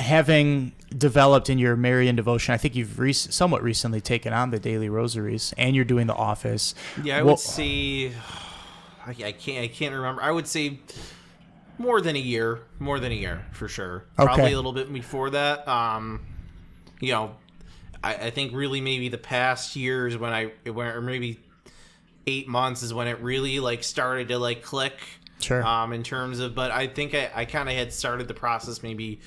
having developed in your Marian devotion, I think you've somewhat recently taken on the daily rosaries, and you're doing the office. Yeah, I would say, I can't remember. I would say more than a year for sure. Probably a little bit before that. You know, I think really maybe the past years or maybe 8 months is when it really like started to like click. Sure. In terms of, but I think I kind of had started the process maybe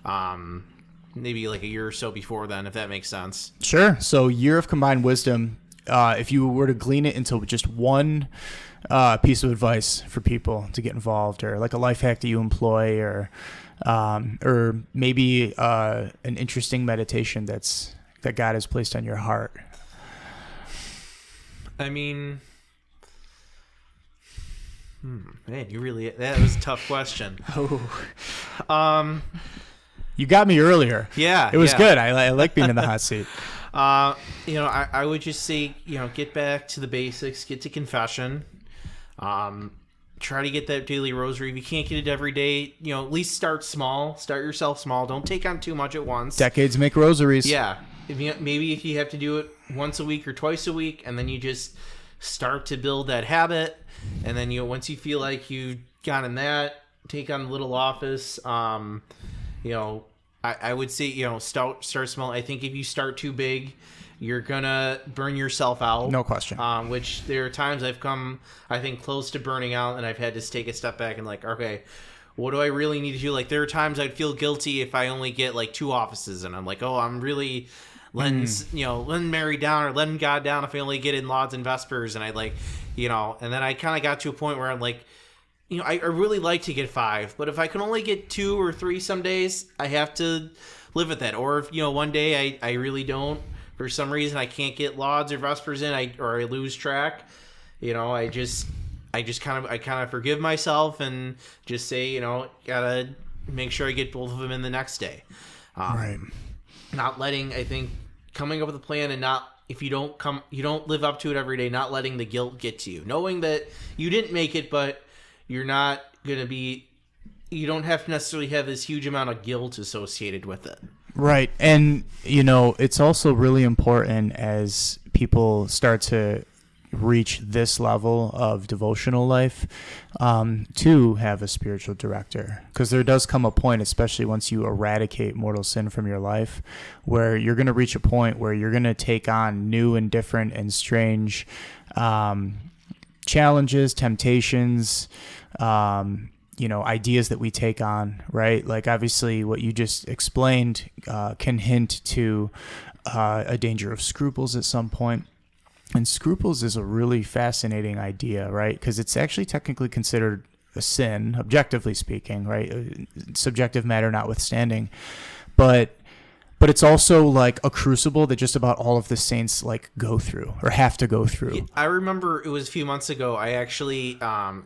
like a year or so before then, if that makes sense. Sure. So year of combined wisdom, if you were to glean it into just one piece of advice for people to get involved, or like a life hack that you employ, or maybe an interesting meditation that God has placed on your heart. I mean, man, that was a tough question. Oh. You got me earlier. Yeah. It was good. I like being in the hot seat. You know, I would just say, you know, get back to the basics, get to confession. Try to get that daily rosary. If you can't get it every day, you know, at least start small. Start yourself small. Don't take on too much at once. Decades make rosaries. Yeah. Maybe if you have to do it once a week or twice a week, and then you just start to build that habit, and then once you feel like you've gotten that, take on a little office. You know, I would say, you know, start small. I think if you start too big, you're gonna burn yourself out. No question. Which there are times I've come, I think, close to burning out, and I've had to take a step back and like, okay, what do I really need to do? Like, there are times I'd feel guilty if I only get like 2 offices, and I'm like, oh, I'm really letting Mary down or letting God down if I only get in Lauds and Vespers, and I like, you know, and then I kind of got to a point where I'm like, you know, I really like to get 5, but if I can only get 2 or 3 some days, I have to live with that. Or if, you know, one day I really don't, for some reason I can't get Lauds or Vespers in, I lose track, you know, I kind of forgive myself and just say, you know, gotta make sure I get both of them in the next day. Right. Not letting, I think, coming up with a plan, and not, if you don't live up to it every day, not letting the guilt get to you. Knowing that you didn't make it, but you're not going to be, you don't have to necessarily have this huge amount of guilt associated with it. Right. And, you know, it's also really important as people start to reach this level of devotional life, to have a spiritual director, because there does come a point, especially once you eradicate mortal sin from your life, where you're going to reach a point where you're going to take on new and different and strange challenges, temptations, you know, ideas that we take on, right? Like, obviously what you just explained can hint to a danger of scruples at some point. And scruples is a really fascinating idea, right? Because it's actually technically considered a sin, objectively speaking, right? Subjective matter notwithstanding. But it's also like a crucible that just about all of the saints like go through or have to go through. I remember it was a few months ago, I actually,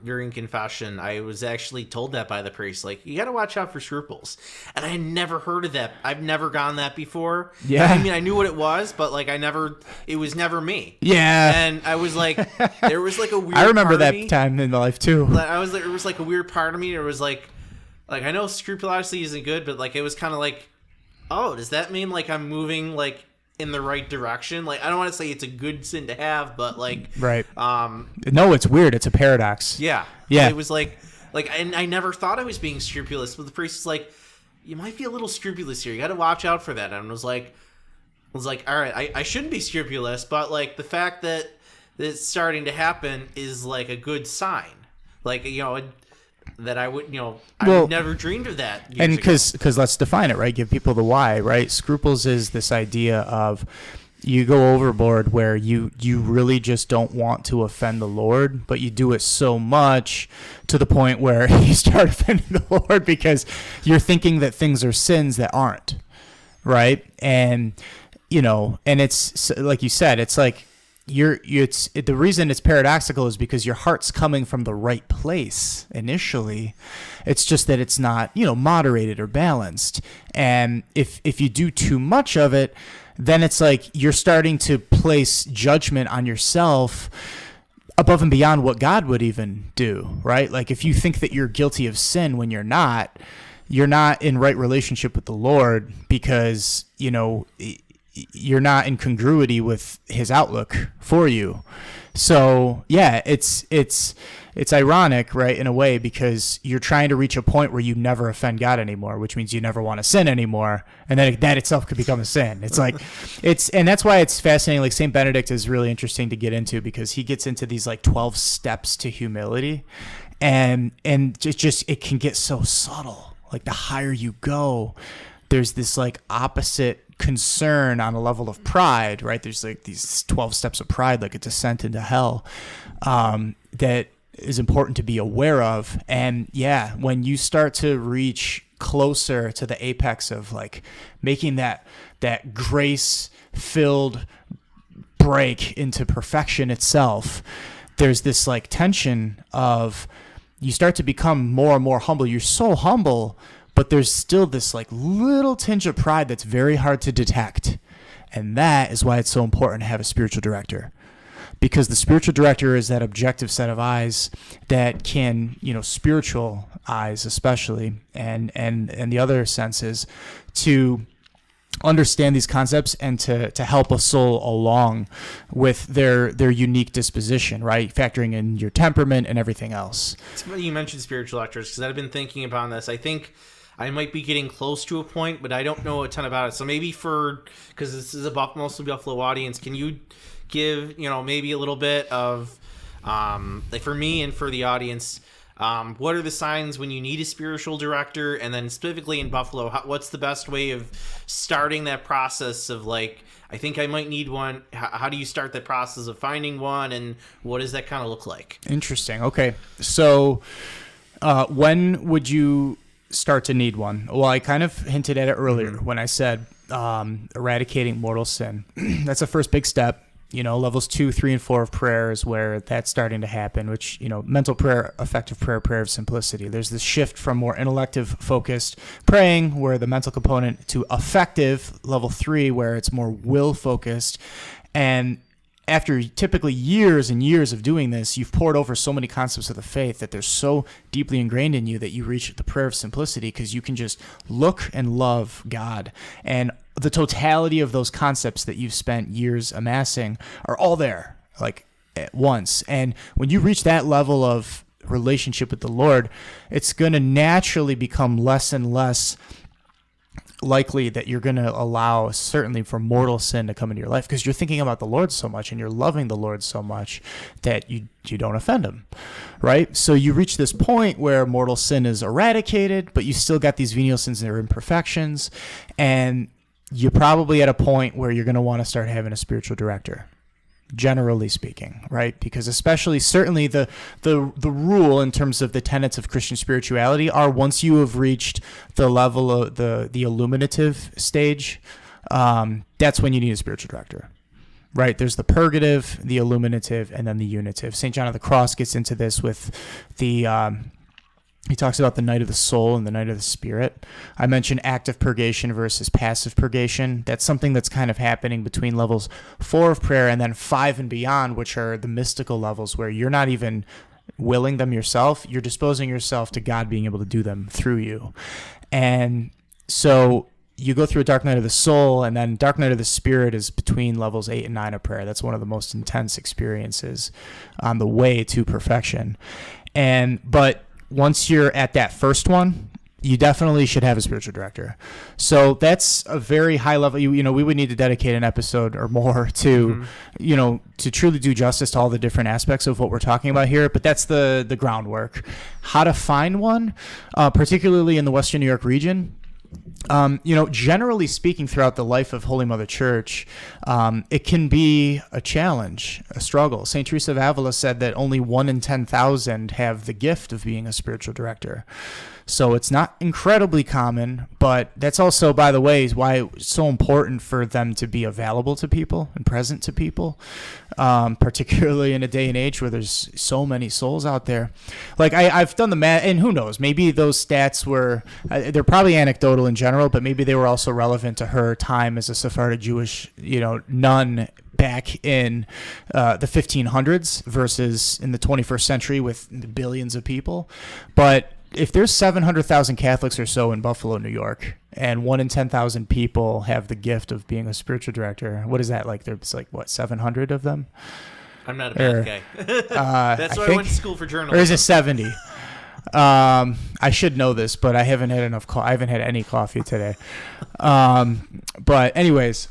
during confession, I was actually told that by the priest, like, you got to watch out for scruples. And I had never heard of that. I've never gone that before. Yeah. I mean, I knew what it was, but like it was never me. Yeah. And I was like, there was like a weird I remember part that of me, time in life too. I was like, there was like a weird part of me. It was like I know scrupulosity isn't good, but like, it was kind of like, oh, does that mean like I'm moving like in the right direction? Like, I don't want to say it's a good sin to have, but like, right. No, it's weird. It's a paradox. Yeah. Yeah. It was like, and I never thought I was being scrupulous, but the priest was like, you might be a little scrupulous here. You got to watch out for that. And I was like, all right, I shouldn't be scrupulous, but like the fact that it's starting to happen is like a good sign. Like, you know, that I would, you know, I would never dreamed of that. And because let's define it, right? Give people the why, right? Scruples is this idea of you go overboard where you really just don't want to offend the Lord, but you do it so much to the point where you start offending the Lord because you're thinking that things are sins that aren't, right? And, you know, and it's like you said, it's like, the reason it's paradoxical is because your heart's coming from the right place initially. It's just that it's not, you know, moderated or balanced. And if you do too much of it, then it's like you're starting to place judgment on yourself above and beyond what God would even do, right? Like if you think that you're guilty of sin when you're not, you're not in right relationship with the Lord because, you know, you're not in congruity with his outlook for you. So yeah, it's ironic, right, in a way, because you're trying to reach a point where you never offend God anymore, which means you never want to sin anymore, and then that itself could become a sin. It's like, and that's why it's fascinating. Like Saint Benedict is really interesting to get into, because he gets into these like 12 steps to humility, and it can get so subtle. Like the higher you go, there's this like opposite concern on a level of pride, right? There's like these 12 steps of pride, like a descent into hell, that is important to be aware of. And yeah, when you start to reach closer to the apex of like making that grace filled break into perfection itself, there's this like tension of you start to become more and more humble. You're so humble, but there's still this like little tinge of pride that's very hard to detect. And that is why it's so important to have a spiritual director. Because the spiritual director is that objective set of eyes that can, you know, spiritual eyes especially, and the other senses, to understand these concepts and to help a soul along with their unique disposition, right? Factoring in your temperament and everything else. It's funny you mentioned spiritual directors, because I've been thinking about this. I think I might be getting close to a point, but I don't know a ton about it. So maybe because this is a mostly Buffalo audience, can you give, you know, maybe a little bit of, like for me and for the audience, what are the signs when you need a spiritual director? And then specifically in Buffalo, what's the best way of starting that process of like, I think I might need one. How do you start that process of finding one, and what does that kind of look like? Interesting. Okay. So when would you start to need one? Well, I kind of hinted at it earlier when I said eradicating mortal sin. That's the first big step. You know, levels 2, 3, and 4 of prayer is where that's starting to happen, which, you know, mental prayer, effective prayer, prayer of simplicity. There's this shift from more intellective focused praying, where the mental component, to effective, level 3, where it's more will focused. And after typically years and years of doing this, you've poured over so many concepts of the faith that they're so deeply ingrained in you that you reach the prayer of simplicity, because you can just look and love God. And the totality of those concepts that you've spent years amassing are all there, like at once. And when you reach that level of relationship with the Lord, it's going to naturally become less and less likely that you're going to allow, certainly, for mortal sin to come into your life, because you're thinking about the Lord so much and you're loving the Lord so much that you don't offend him, right? So you reach this point where mortal sin is eradicated, but you still got these venial sins and their imperfections, and you're probably at a point where you're going to want to start having a spiritual director, generally speaking, right? Because certainly the rule in terms of the tenets of Christian spirituality are, once you have reached the level of the illuminative stage, that's when you need a spiritual director, right? There's the purgative, the illuminative, and then the unitive. St. John of the Cross gets into this with he talks about the night of the soul and the night of the spirit. I mentioned active purgation versus passive purgation. That's something that's kind of happening between levels 4 of prayer and then 5 and beyond, which are the mystical levels, where you're not even willing them yourself. You're disposing yourself to God being able to do them through you. And so you go through a dark night of the soul, and then dark night of the spirit is between levels 8 and 9 of prayer. That's one of the most intense experiences on the way to perfection. But once you're at that first one, you definitely should have a spiritual director. So that's a very high level. You know, we would need to dedicate an episode or more to, you know, to truly do justice to all the different aspects of what we're talking about here. But that's the groundwork. How to find one, particularly in the Western New York region. You know, generally speaking, throughout the life of Holy Mother Church, it can be a challenge, a struggle. St. Teresa of Avila said that only 1 in 10,000 have the gift of being a spiritual director. So it's not incredibly common, but that's also, by the way, is why it's so important for them to be available to people and present to people, particularly in a day and age where there's so many souls out there. Like I've done the math, and who knows, maybe those stats were, they're probably anecdotal in general, but maybe they were also relevant to her time as a Sephardic Jewish, you know, nun back in the 1500s versus in the 21st century with billions of people. But if there's 700,000 Catholics or so in Buffalo, New York, and 1 in 10,000 people have the gift of being a spiritual director, what is that like? There's like what, 700 of them? I'm not a math guy. That's why I went to school for journalism. Or is it 70? I should know this, but I haven't had enough. I haven't had any coffee today. But anyways,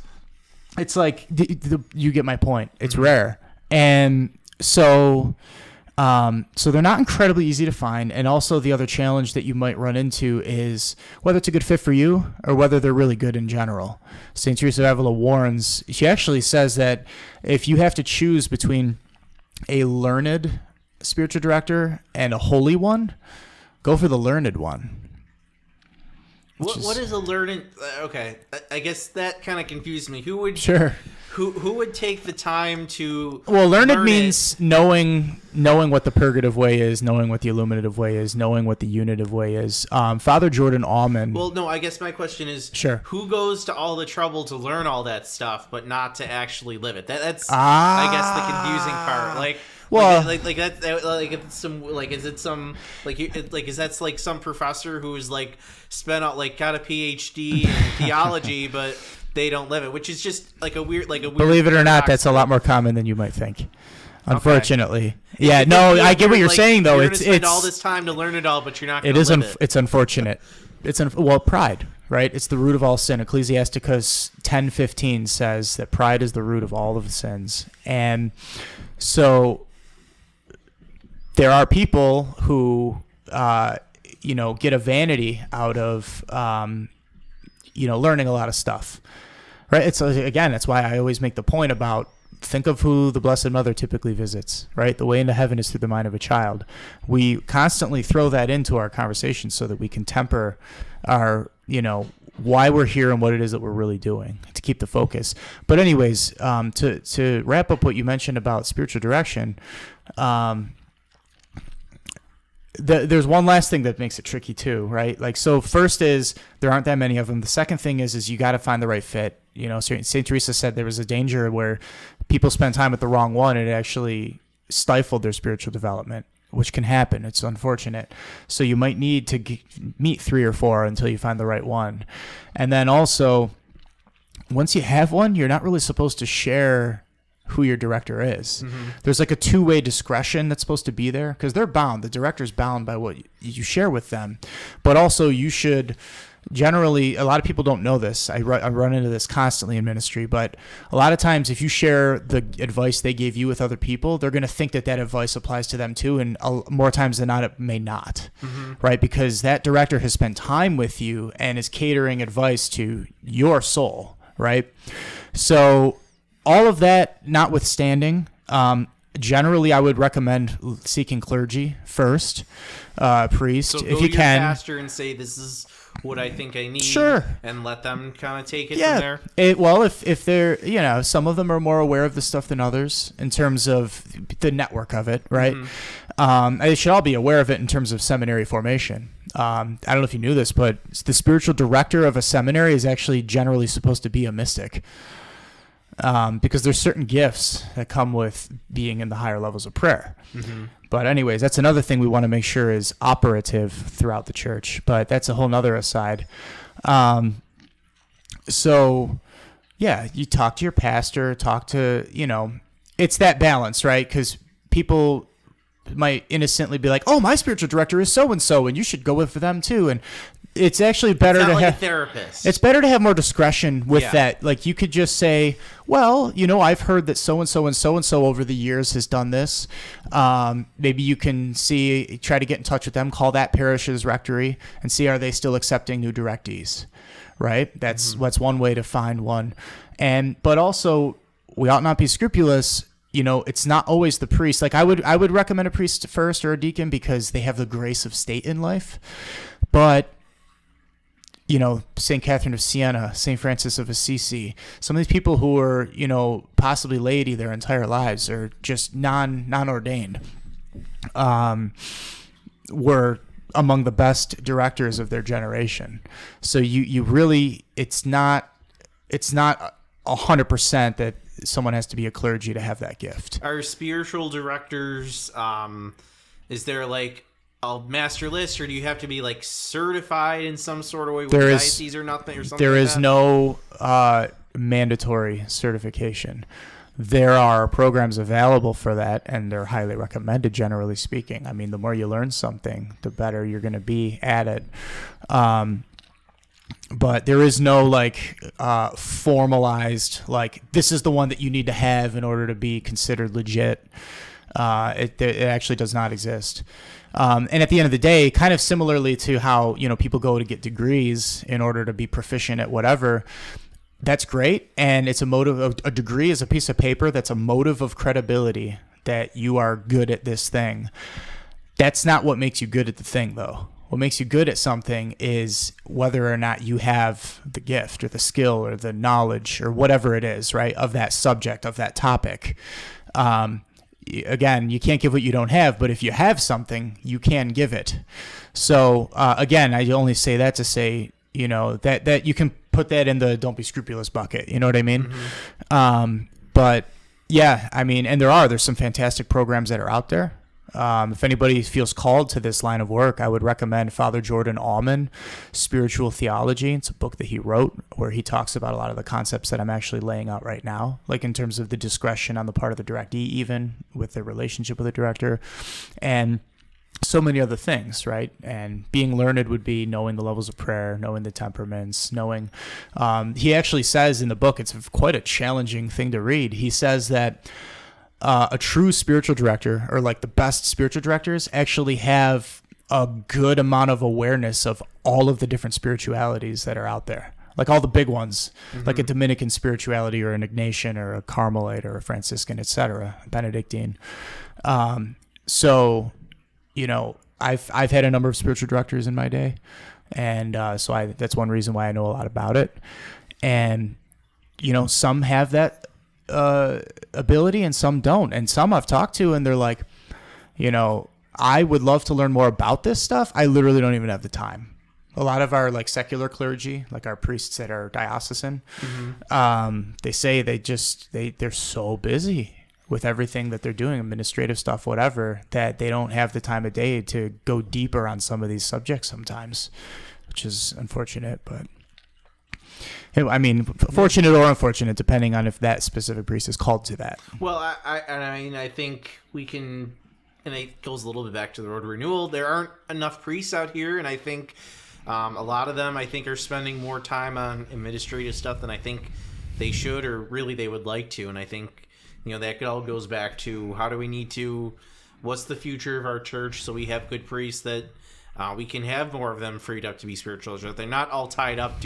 it's like you get my point. It's rare, and so they're not incredibly easy to find. And also the other challenge that you might run into is whether it's a good fit for you or whether they're really good in general. St. Teresa of Avila warns. She actually says that if you have to choose between a learned spiritual director and a holy one, go for the learned one. What is a learned? Okay, I guess that kind of confused me. Who would Who would take the time to? Well, learned means knowing what the purgative way is, knowing what the illuminative way is, knowing what the unitive way is. Father Jordan Allman. Well, no, I guess my question is, who goes to all the trouble to learn all that stuff, but not to actually live it? That's I guess the confusing part. Like. Well, like that, like it's some, like is it some, like is that like some professor who's like spent out, like got a PhD in theology, but they don't live it, which is just like a weird. Believe it or not, that's a lot more common than you might think. Unfortunately, okay. Yeah, no, I get what you're saying though. You're gonna spend all this time to learn it all, but you're not. It's unfortunate. Well, pride, right? It's the root of all sin. Ecclesiasticus 10:15 says that pride is the root of all of the sins, and so. There are people who, get a vanity out of, learning a lot of stuff, right? It's again, that's why I always make the point about think of who the Blessed Mother typically visits, right? The way into heaven is through the mind of a child. We constantly throw that into our conversation so that we can temper our, why we're here and what it is that we're really doing to keep the focus. But anyways, to wrap up what you mentioned about spiritual direction, there's one last thing that makes it tricky too, right? Like, so first is there aren't that many of them. The second thing is you got to find the right fit. St. Teresa said there was a danger where people spend time with the wrong one and it actually stifled their spiritual development, which can happen. It's unfortunate. So you might need to meet 3 or 4 until you find the right one. And then also, once you have one, you're not really supposed to share who your director is. Mm-hmm. There's like a 2-way discretion that's supposed to be there because they're bound. The director's bound by what you share with them. But also you should generally, a lot of people don't know this. I run into this constantly in ministry, but a lot of times if you share the advice they gave you with other people, they're going to think that advice applies to them too. And more times than not, it may not, right? Because that director has spent time with you and is catering advice to your soul, right? So all of that notwithstanding, generally I would recommend seeking clergy first, priest, so if you can. Pastor and say, this is what I think I need. Sure. And let them kind of take it from there. If they're, some of them are more aware of the stuff than others in terms of the network of it, right? They should all be aware of it in terms of seminary formation. I don't know if you knew this, but the spiritual director of a seminary is actually generally supposed to be a mystic. Because there's certain gifts that come with being in the higher levels of prayer. But anyways, that's another thing we want to make sure is operative throughout the church. But that's a whole nother aside. So, yeah, you talk to your pastor, it's that balance, right? Because people might innocently be like, oh, my spiritual director is so-and-so, and you should go with them too. And it's actually better to have a therapist. It's better to have more discretion with that. Like you could just say, well, I've heard that so-and-so and so-and-so over the years has done this. Maybe you can try to get in touch with them, call that parish's rectory and see, are they still accepting new directees, right? That's one way to find one. But also we ought not be scrupulous. It's not always the priest. Like I would recommend a priest first or a deacon because they have the grace of state in life. But St. Catherine of Siena, St. Francis of Assisi, some of these people who are, possibly laity their entire lives or just non-ordained, were among the best directors of their generation. So you really, it's not 100% that someone has to be a clergy to have that gift. Are spiritual directors, is there like a master list, or do you have to be like certified in some sort of way with There is- diocese or nothing or something? There like is that? no mandatory certification. There are programs available for that, and they're highly recommended, generally speaking. I mean, the more you learn something, the better you're going to be at it. But there is no like formalized, like, this is the one that you need to have in order to be considered legit. It actually does not exist. And at the end of the day, kind of similarly to how, people go to get degrees in order to be proficient at whatever, that's great. And it's a motive. A degree is a piece of paper that's a motive of credibility that you are good at this thing. That's not what makes you good at the thing, though. What makes you good at something is whether or not you have the gift or the skill or the knowledge or whatever it is, right, of that subject, of that topic. Again, you can't give what you don't have, but if you have something, you can give it. So, again, I only say that to say, that you can put that in the don't be scrupulous bucket. You know what I mean? Mm-hmm. But, yeah, I mean, and there's some fantastic programs that are out there. If anybody feels called to this line of work, I would recommend Father Jordan Allman, Spiritual Theology. It's a book that he wrote where he talks about a lot of the concepts that I'm actually laying out right now, like in terms of the discretion on the part of the directee, even with their relationship with the director, and so many other things, right? And being learned would be knowing the levels of prayer, knowing the temperaments, knowing... he actually says in the book, it's quite a challenging thing to read. He says that a true spiritual director, or like the best spiritual directors, actually have a good amount of awareness of all of the different spiritualities that are out there. Like all the big ones, like a Dominican spirituality or an Ignatian or a Carmelite or a Franciscan, etc., Benedictine. So, I've had a number of spiritual directors in my day, and so that's one reason why I know a lot about it. And, some have that ability and some don't, and some I've talked to and they're like, I would love to learn more about this stuff. I literally don't even have the time. A lot of our like secular clergy, like our priests that are diocesan, they say they're so busy with everything that they're doing, administrative stuff, whatever, that they don't have the time of day to go deeper on some of these subjects sometimes, which is unfortunate. But I mean, fortunate or unfortunate, depending on if that specific priest is called to that. Well, I think we can, and it goes a little bit back to the road to renewal. There aren't enough priests out here, and I think a lot of them, I think, are spending more time on administrative stuff than I think they should, or really they would like to. And I think, that all goes back to what's the future of our church, so we have good priests that we can have more of them freed up to be spiritual. They're not all tied up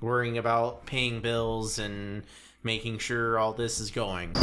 worrying about paying bills and making sure all this is going.